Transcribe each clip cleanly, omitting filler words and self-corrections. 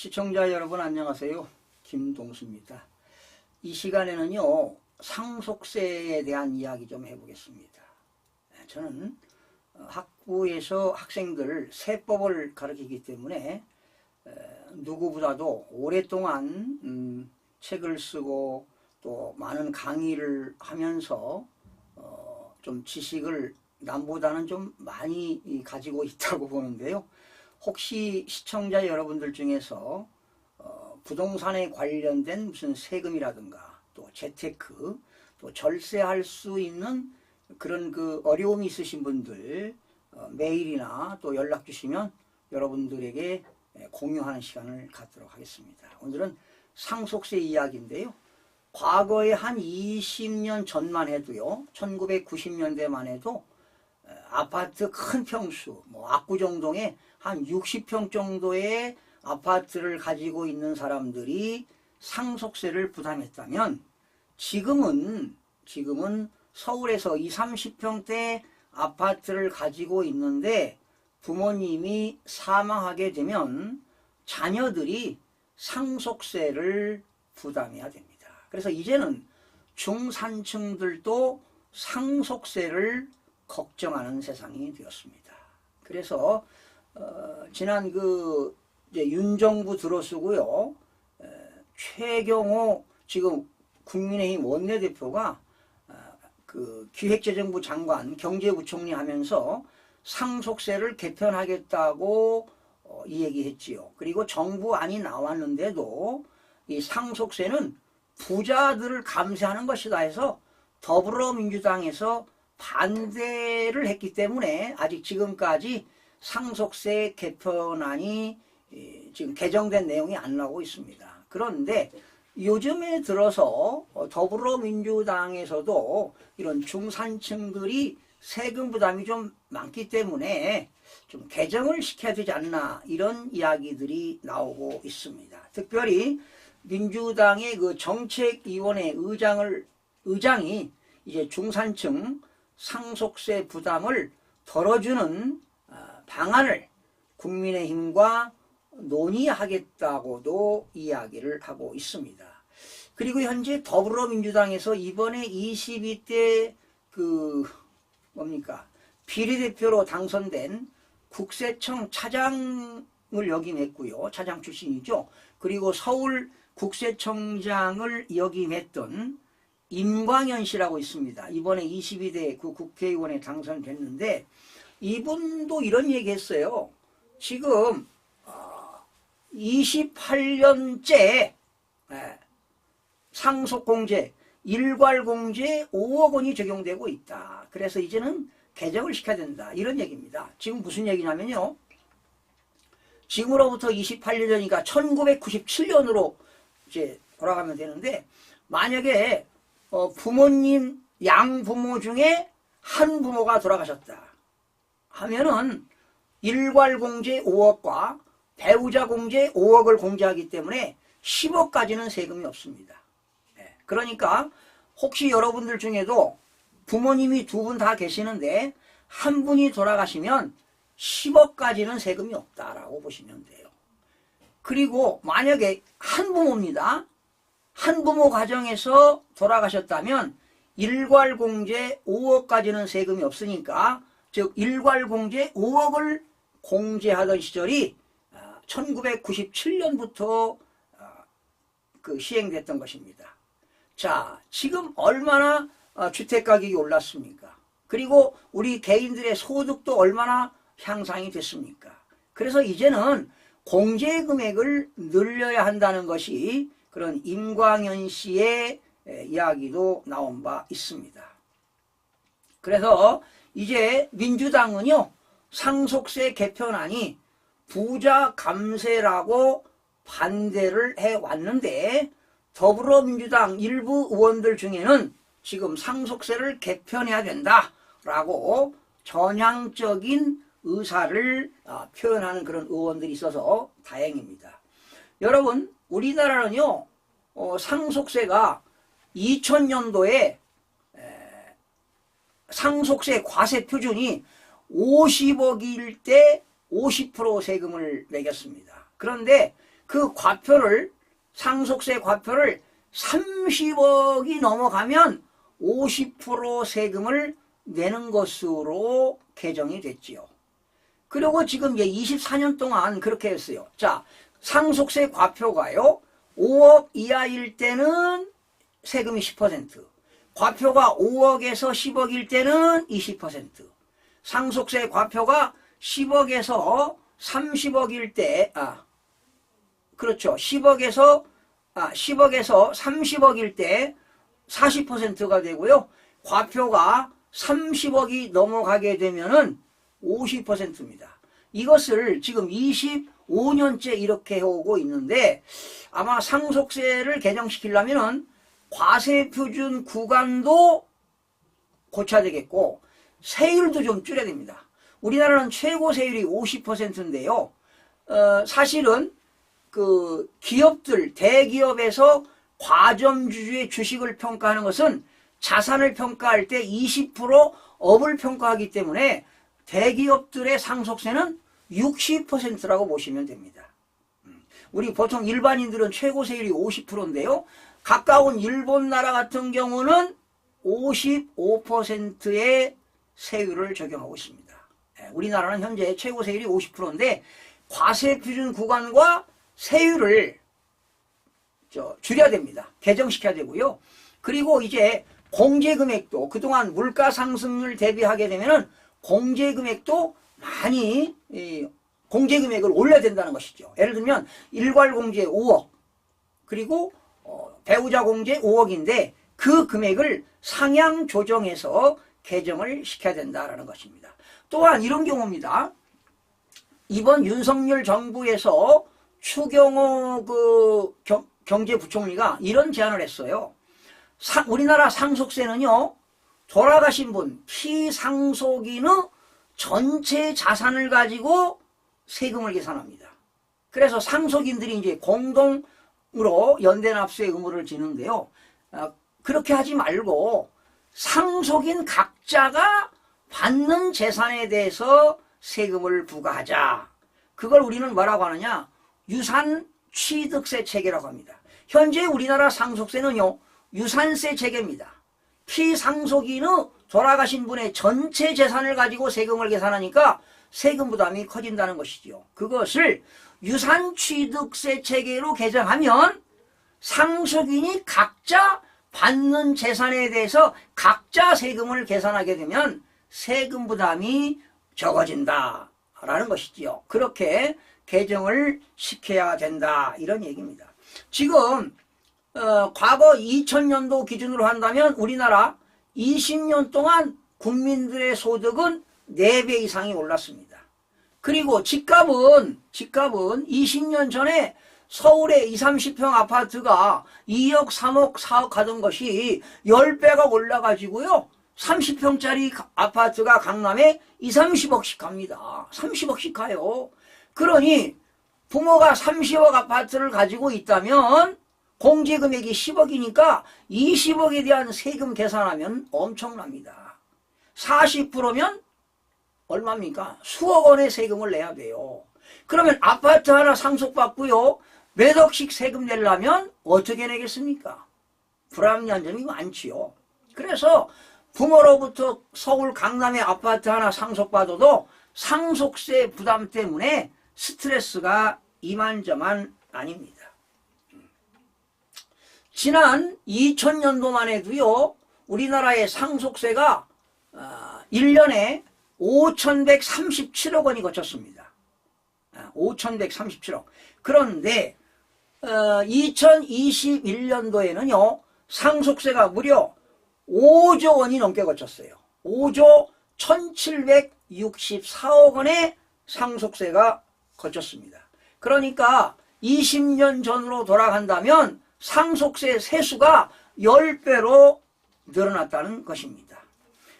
시청자 여러분 안녕하세요. 김동수입니다. 이 시간에는요 상속세에 대한 이야기 좀 해보겠습니다. 저는 학부에서 학생들 세법을 가르치기 때문에 누구보다도 오랫동안 책을 쓰고 또 많은 강의를 하면서 좀 지식을 남보다는 좀 많이 가지고 있다고 보는데요. 혹시 시청자 여러분들 중에서 부동산에 관련된 무슨 세금이라든가 또 재테크 또 절세할 수 있는 그런 그 어려움이 있으신 분들 메일이나 또 연락 주시면 여러분들에게 공유하는 시간을 갖도록 하겠습니다. 오늘은 상속세 이야기인데요. 과거에 한 20년 전만 해도요, 1990년대만 해도 아파트 큰 평수, 압구정동에 한 60평 정도의 아파트를 가지고 있는 사람들이 상속세를 부담했다면 지금은 서울에서 20, 30평대 아파트를 가지고 있는데 부모님이 사망하게 되면 자녀들이 상속세를 부담해야 됩니다. 그래서 이제는 중산층들도 상속세를 걱정하는 세상이 되었습니다. 그래서 지난 이제 윤 정부 들어서고요, 최경호 지금 국민의힘 원내대표가 기획재정부 장관, 경제부총리 하면서 상속세를 개편하겠다고 이 얘기했지요. 그리고 정부안이 나왔는데도 이 상속세는 부자들을 감세하는 것이다 해서 더불어민주당에서 반대를 했기 때문에 아직 지금까지 상속세 개편안이 지금 개정된 내용이 안 나오고 있습니다. 그런데 요즘에 들어서 더불어민주당에서도 이런 중산층들이 세금 부담이 좀 많기 때문에 좀 개정을 시켜야 되지 않나 이런 이야기들이 나오고 있습니다. 특별히 민주당의 정책위원회 의장이 이제 중산층 상속세 부담을 덜어주는 방안을 국민의힘과 논의하겠다고도 이야기를 하고 있습니다. 그리고 현재 더불어민주당에서 이번에 22대 비례대표로 당선된 국세청 차장을 역임했고요. 차장 출신이죠. 그리고 서울 국세청장을 역임했던 임광현 씨라고 있습니다. 이번에 22대 국회의원에 당선됐는데 이분도 이런 얘기 했어요. 지금 28년째 상속공제, 일괄공제 5억 원이 적용되고 있다. 그래서 이제는 개정을 시켜야 된다. 이런 얘기입니다. 지금 무슨 얘기냐면요. 지금으로부터 28년 전이니까 1997년으로 이제 돌아가면 되는데 만약에 부모님 양부모 중에 한 부모가 돌아가셨다 하면은 일괄공제 5억과 배우자공제 5억을 공제하기 때문에 10억까지는 세금이 없습니다. 그러니까 혹시 여러분들 중에도 부모님이 두 분 다 계시는데 한 분이 돌아가시면 10억까지는 세금이 없다라고 보시면 돼요. 그리고 만약에 한 부모입니다. 한 부모 가정에서 돌아가셨다면 일괄공제 5억까지는 세금이 없으니까 즉 일괄공제 5억을 공제하던 시절이 1997년부터 시행됐던 것입니다. 자, 지금 얼마나 주택가격이 올랐습니까? 그리고 우리 개인들의 소득도 얼마나 향상이 됐습니까? 그래서 이제는 공제 금액을 늘려야 한다는 것이 그런 임광현 씨의 이야기도 나온 바 있습니다. 그래서 이제 민주당은요, 상속세 개편안이 부자 감세라고 반대를 해왔는데 더불어민주당 일부 의원들 중에는 지금 상속세를 개편해야 된다라고 전향적인 의사를 표현하는 그런 의원들이 있어서 다행입니다. 여러분, 우리나라는요, 상속세가 2000년도에 상속세 과세 표준이 50억일 때 50% 세금을 매겼습니다. 그런데 그 과표를, 상속세 과표를 30억이 넘어가면 50% 세금을 내는 것으로 개정이 됐지요. 그리고 지금 이제 24년 동안 그렇게 했어요. 자, 상속세 과표가요, 5억 이하일 때는 세금이 10%, 과표가 5억에서 10억일 때는 20%, 상속세 과표가 10억에서 30억일 때, 그렇죠. 10억에서 30억일 때 40%가 되고요. 과표가 30억이 넘어가게 되면은 50%입니다. 이것을 지금 25년째 이렇게 해오고 있는데, 아마 상속세를 개정시키려면은 과세표준 구간도 고쳐야 되겠고 세율도 좀 줄여야 됩니다. 우리나라는 최고 세율이 50%인데요. 사실은 그 기업들, 대기업에서 과점주주의 주식을 평가하는 것은 자산을 평가할 때 20% 업을 평가하기 때문에 대기업들의 상속세는 60%라고 보시면 됩니다. 우리 보통 일반인들은 최고 세율이 50%인데요. 가까운 일본 나라 같은 경우는 55%의 세율을 적용하고 있습니다. 우리나라는 현재 최고 세율이 50%인데 과세표준 구간과 세율을 줄여야 됩니다. 개정시켜야 되고요. 그리고 이제 공제금액도 그동안 물가 상승률 대비하게 되면은 공제금액도 많이 공제금액을 올려야 된다는 것이죠. 예를 들면 일괄공제 5억 그리고 배우자 공제 5억인데 그 금액을 상향 조정해서 개정을 시켜야 된다는 것입니다. 또한 이런 경우입니다. 이번 윤석열 정부에서 추경호 경제부총리가 이런 제안을 했어요. 우리나라 상속세는요, 돌아가신 분, 피상속인의 전체 자산을 가지고 세금을 계산합니다. 그래서 상속인들이 이제 공동으로 연대납세 의무를 지는데요. 그렇게 하지 말고 상속인 각자가 받는 재산에 대해서 세금을 부과하자. 그걸 우리는 뭐라고 하느냐? 유산취득세 체계라고 합니다. 현재 우리나라 상속세는요, 유산세 체계입니다. 피상속인의 돌아가신 분의 전체 재산을 가지고 세금을 계산하니까 세금 부담이 커진다는 것이죠. 그것을 유산취득세 체계로 개정하면 상속인이 각자 받는 재산에 대해서 각자 세금을 계산하게 되면 세금 부담이 적어진다라는 것이지요. 그렇게 개정을 시켜야 된다, 이런 얘기입니다. 지금 과거 2000년도 기준으로 한다면 우리나라 20년 동안 국민들의 소득은 4배 이상이 올랐습니다. 그리고 집값은 20년 전에 서울에 20, 30평 아파트가 2억, 3억, 4억 하던 것이 10배가 올라가지고요. 30평짜리 아파트가 강남에 20, 30억씩 갑니다. 30억씩 가요. 그러니 부모가 30억 아파트를 가지고 있다면 공제금액이 10억이니까 20억에 대한 세금 계산하면 엄청납니다. 40%면 얼마입니까? 수억 원의 세금을 내야 돼요. 그러면 아파트 하나 상속받고요, 몇 억씩 세금 내려면 어떻게 내겠습니까? 불합리한 점이 많지요. 그래서 부모로부터 서울 강남의 아파트 하나 상속받아도 상속세 부담 때문에 스트레스가 이만저만 아닙니다. 지난 2000년도만 해도요, 우리나라의 상속세가 1년에 5,137억 원이 거쳤습니다. 5,137억. 그런데 2021년도에는요, 상속세가 무려 5조 원이 넘게 거쳤어요. 5조 1,764억 원의 상속세가 거쳤습니다. 그러니까 20년 전으로 돌아간다면 상속세 세수가 10배로 늘어났다는 것입니다.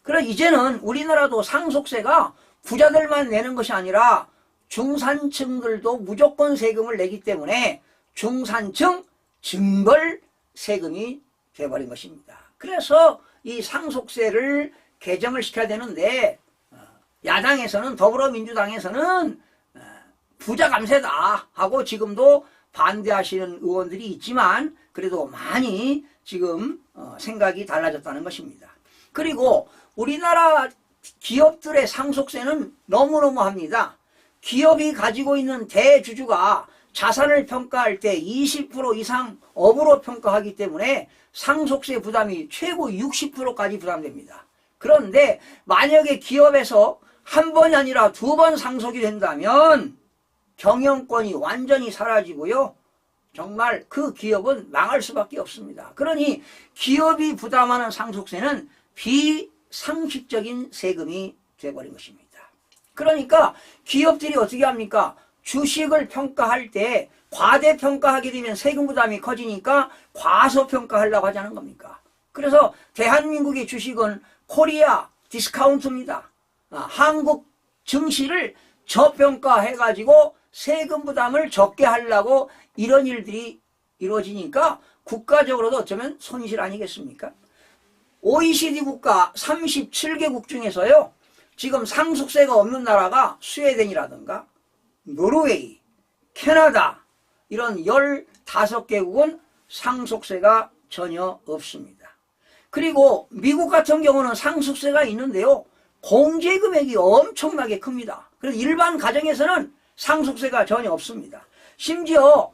그럼 이제는 우리나라도 상속세가 부자들만 내는 것이 아니라 중산층들도 무조건 세금을 내기 때문에 중산층 증벌 세금이 돼버린 것입니다. 그래서 이 상속세를 개정을 시켜야 되는데 야당에서는, 더불어민주당에서는 부자 감세다 하고 지금도 반대하시는 의원들이 있지만 그래도 많이 지금 생각이 달라졌다는 것입니다. 그리고 우리나라 기업들의 상속세는 너무너무 합니다. 기업이 가지고 있는 대주주가 자산을 평가할 때 20% 이상 업으로 평가하기 때문에 상속세 부담이 최고 60%까지 부담됩니다. 그런데 만약에 기업에서 한 번이 아니라 2번 상속이 된다면 경영권이 완전히 사라지고요. 정말 그 기업은 망할 수밖에 없습니다. 그러니 기업이 부담하는 상속세는 비상식적인 세금이 되어버린 것입니다. 그러니까 기업들이 어떻게 합니까? 주식을 평가할 때 과대평가하게 되면 세금 부담이 커지니까 과소평가하려고 하자는 겁니까? 그래서 대한민국의 주식은 코리아 디스카운트입니다. 한국 증시를 저평가해가지고 세금 부담을 적게 하려고 이런 일들이 이루어지니까 국가적으로도 어쩌면 손실 아니겠습니까? OECD 국가 37개국 중에서요. 지금 상속세가 없는 나라가 스웨덴이라든가 노르웨이, 캐나다 이런 15개국은 상속세가 전혀 없습니다. 그리고 미국 같은 경우는 상속세가 있는데요. 공제금액이 엄청나게 큽니다. 그래서 일반 가정에서는 상속세가 전혀 없습니다. 심지어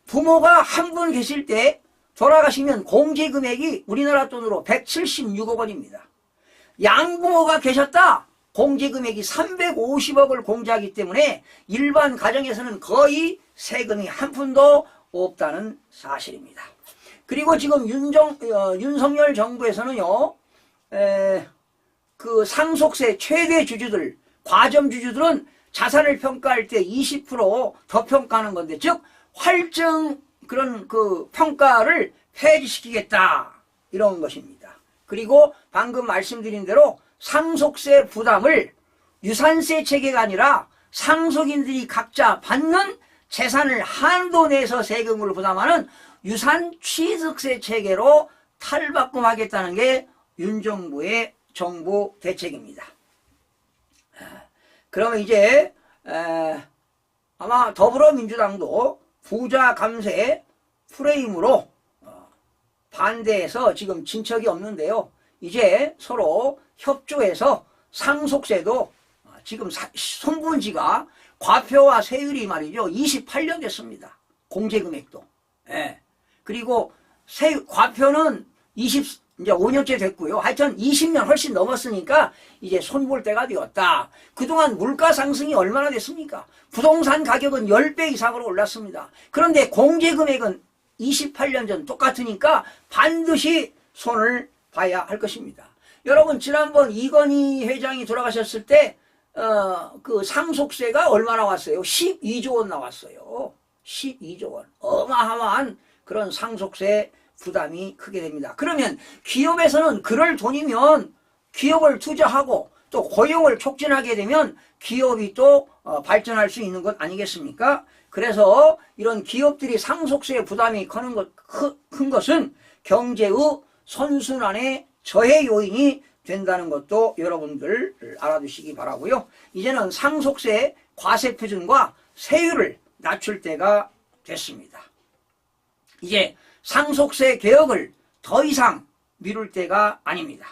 부모가 한 분 계실 때 돌아가시면 공제금액이 우리나라 돈으로 176억 원입니다. 양부모가 계셨다. 공제금액이 350억을 공제하기 때문에 일반 가정에서는 거의 세금이 한 푼도 없다는 사실입니다. 그리고 지금 윤석열 정부에서는요, 그 상속세 최대 주주들, 과점 주주들은 자산을 평가할 때 20% 더 평가하는 건데, 즉 활증 그런 그 평가를 폐지시키겠다 이런 것입니다. 그리고 방금 말씀드린 대로 상속세 부담을 유산세 체계가 아니라 상속인들이 각자 받는 재산을 한도 내에서 세금을 부담하는 유산취득세 체계로 탈바꿈하겠다는 게 윤 정부의 정부 대책입니다. 그러면 이제 아마 더불어민주당도 부자 감세 프레임으로 반대해서 지금 진척이 없는데요. 이제 서로 협조해서 상속세도 지금 손본지가 과표와 세율이 말이죠. 28년 됐습니다. 공제금액도. 예. 그리고 과표는 이제 5년째 됐고요. 하여튼 20년 훨씬 넘었으니까 이제 손볼 때가 되었다. 그동안 물가 상승이 얼마나 됐습니까? 부동산 가격은 10배 이상으로 올랐습니다. 그런데 공제금액은 28년 전 똑같으니까 반드시 손을 봐야 할 것입니다. 여러분 지난번 이건희 회장이 돌아가셨을 때 그 상속세가 얼마나 왔어요? 12조 원 나왔어요. 12조 원. 어마어마한 그런 상속세 부담이 크게 됩니다. 그러면 기업에서는 그럴 돈이면 기업을 투자하고 또 고용을 촉진하게 되면 기업이 또 발전할 수 있는 것 아니겠습니까? 그래서 이런 기업들이 상속세 부담이 큰 것은 경제의 선순환의 저해 요인이 된다는 것도 여러분들 알아두시기 바라고요. 이제는 상속세 과세 표준과 세율을 낮출 때가 됐습니다. 이제 상속세 개혁을 더 이상 미룰 때가 아닙니다.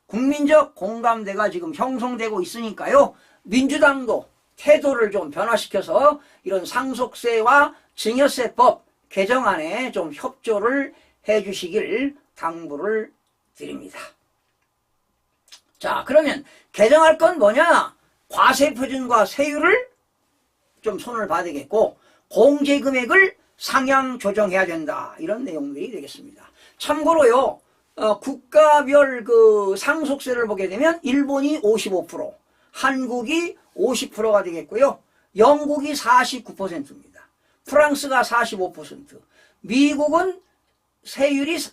국민적 공감대가 지금 형성되고 있으니까요. 민주당도 태도를 좀 변화시켜서 이런 상속세와 증여세법 개정안에 좀 협조를 해 주시길 당부를 드립니다. 자, 그러면 개정할 건 뭐냐? 과세 표준과 세율을 좀 손을 봐야 되겠고 공제금액을 상향 조정해야 된다. 이런 내용들이 되겠습니다. 참고로요. 국가별 그 상속세를 보게 되면 일본이 55%, 한국이 50%가 되겠고요. 영국이 49%입니다. 프랑스가 45%, 미국은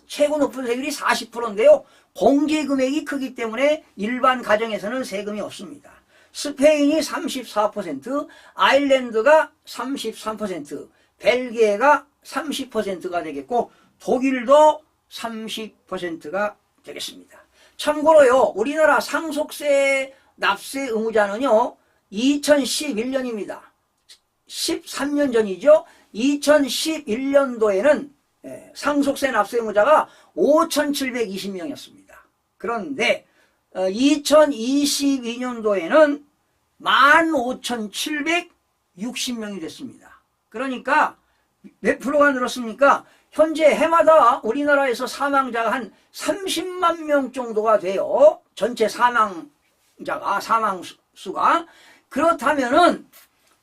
최고 높은 세율이 40%인데요. 공제금액이 크기 때문에 일반 가정에서는 세금이 없습니다. 스페인이 34%, 아일랜드가 33%, 벨기에가 30%가 되겠고 독일도 30%가 되겠습니다. 참고로요. 우리나라 상속세 납세 의무자는요. 2011년입니다. 13년 전이죠. 2011년도에는 상속세 납세 의무자가 5,720명이었습니다. 그런데 2022년도에는 15,760명이 됐습니다. 그러니까 몇 프로가 늘었습니까? 현재 해마다 우리나라에서 사망자가 한 30만 명 정도가 돼요. 전체 사망자가, 사망수가. 그렇다면은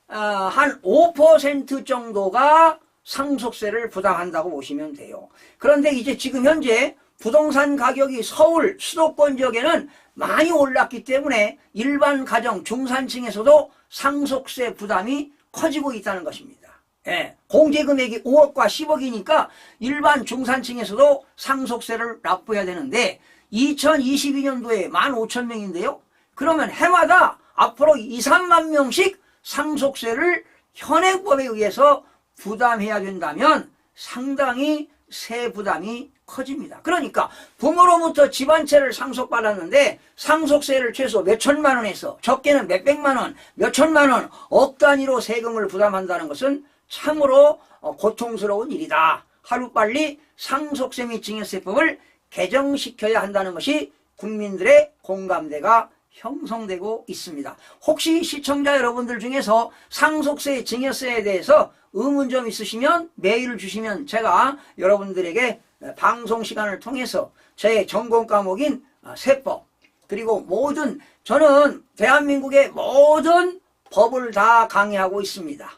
한 5% 정도가 상속세를 부담한다고 보시면 돼요. 그런데 이제 지금 현재 부동산 가격이 서울 수도권 지역에는 많이 올랐기 때문에 일반 가정 중산층에서도 상속세 부담이 커지고 있다는 것입니다. 공제금액이 5억과 10억이니까 일반 중산층에서도 상속세를 납부해야 되는데 2022년도에 15,000명인데요. 그러면 해마다 앞으로 2, 3만 명씩 상속세를 현행법에 의해서 부담해야 된다면 상당히 세 부담이 커집니다. 그러니까 부모로부터 집 한 채를 상속받았는데 상속세를 최소 몇천만 원에서 적게는 몇백만 원, 몇천만 원, 억 단위로 세금을 부담한다는 것은 참으로 고통스러운 일이다. 하루빨리 상속세 및 증여세법을 개정시켜야 한다는 것이 국민들의 공감대가 형성되고 있습니다. 혹시 시청자 여러분들 중에서 상속세, 증여세에 대해서 의문점 있으시면 메일을 주시면 제가 여러분들에게 방송 시간을 통해서 제 전공 과목인 세법 그리고 모든 저는 대한민국의 모든 법을 다 강의하고 있습니다.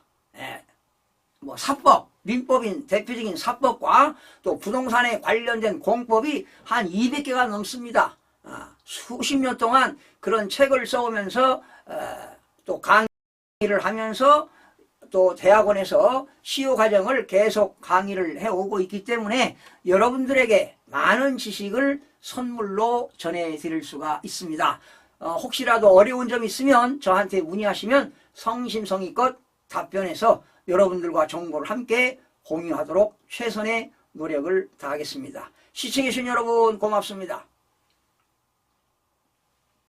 뭐 사법, 민법인 대표적인 사법과 또 부동산에 관련된 공법이 한 200개가 넘습니다. 수십 년 동안 그런 책을 써오면서 또 강의를 하면서 또 대학원에서 시효 과정을 계속 강의를 해오고 있기 때문에 여러분들에게 많은 지식을 선물로 전해드릴 수가 있습니다. 혹시라도 어려운 점 있으면 저한테 문의하시면 성심성의껏 답변해서 여러분들과 정보를 함께 공유하도록 최선의 노력을 다하겠습니다. 시청해주신 여러분 고맙습니다.